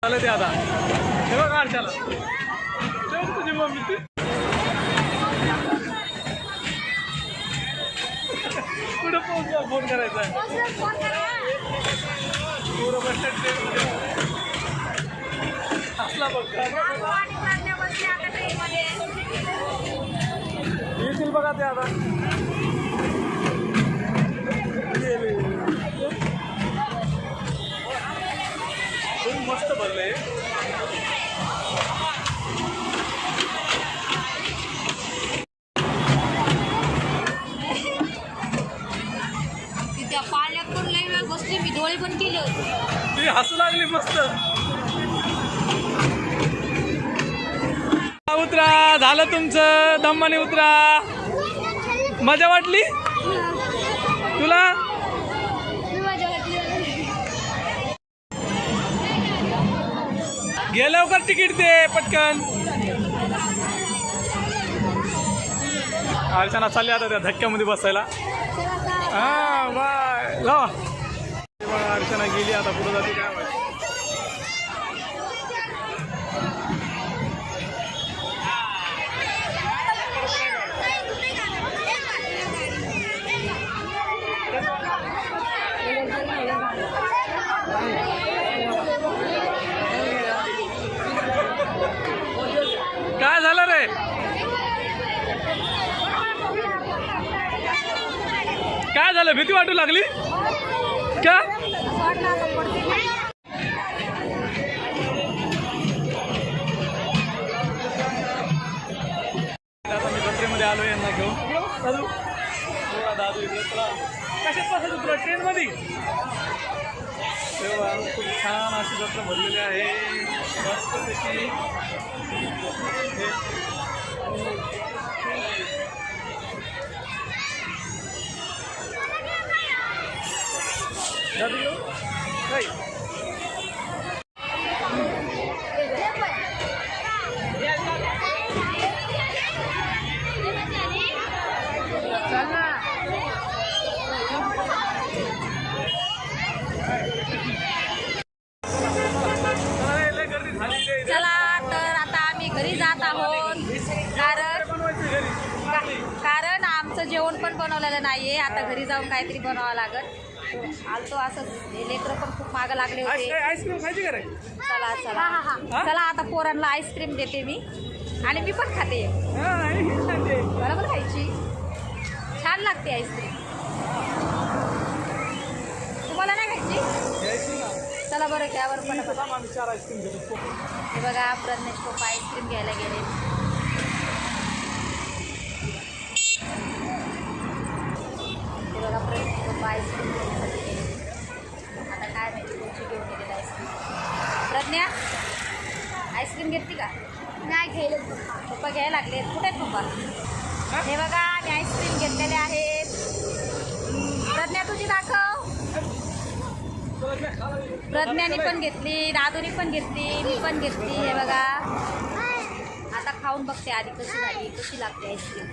झालं ते आता तेव्हा काढच्याला तेव्हा तुझी मम्मी ती कुठं पोहोचला फोन करायचा पुरं बस स्टँड असला बघ येतील बघा ते आता मस्त भरले त्या पाण्यात पण लई वेळ बसली मी डोळे पण केले होते ती हसू लागली मस्त उतरा झालं तुमचं दमाने उतरा मजा वाटली तुला घे लवकर तिकीट दे पटकन अर्चना चालली आता त्या धक्क्यामध्ये बसायला हा बाय लावा अर्चना गेली आता पुढे जाते काय माहिती काय झालं रे काय झालं भीती वाटू लागली का आता मी जत्रेमध्ये आलो यांना घेऊन दादू दादू कशात बसायचं तुला ट्रेन मध्ये तेव्हा खूप छान अशी जत्रा भरलेली आहे मस्त त्याची चला तर आता आम्ही घरी जात आहोत कारण आमचं जेवण पण बनवलेलं नाहीये आता घरी जाऊन काहीतरी बनावं लागत आलतो असं लेकरं पण खूप मागं लागले होते आईस्क्रीम खायची का रे चला चला चला आता पोरांना आईस्क्रीम देते मी आणि मी पण खाते बरोबर खायची छान लागते आईस्क्रीम तुम्हाला नाही खायची चला बरं त्यावर पण हे बघा प्रज्ञेश पप्पा आईस्क्रीम घ्यायला गेले हे बघा प्रज्ञेश पप्पा आईस्क्रीम घेण्यासाठी गेले आता काय माहिती कोणची घेऊन गेलेली आईस्क्रीम प्रज्ञा आईस्क्रीम घेतली का नाही घ्यायला पप्पा घ्यायला लागले कुठे आहेत पप्पा हे बघा आम्ही आईस्क्रीम घेतलेले आहेत प्रज्ञा तुझी दाखव प्रज्ञाने पण घेतली दादूनी पण घेतली मी पण घेतली हे बघा आता खाऊन बघते आधी कशी झाली कशी लागते आईस्क्रीम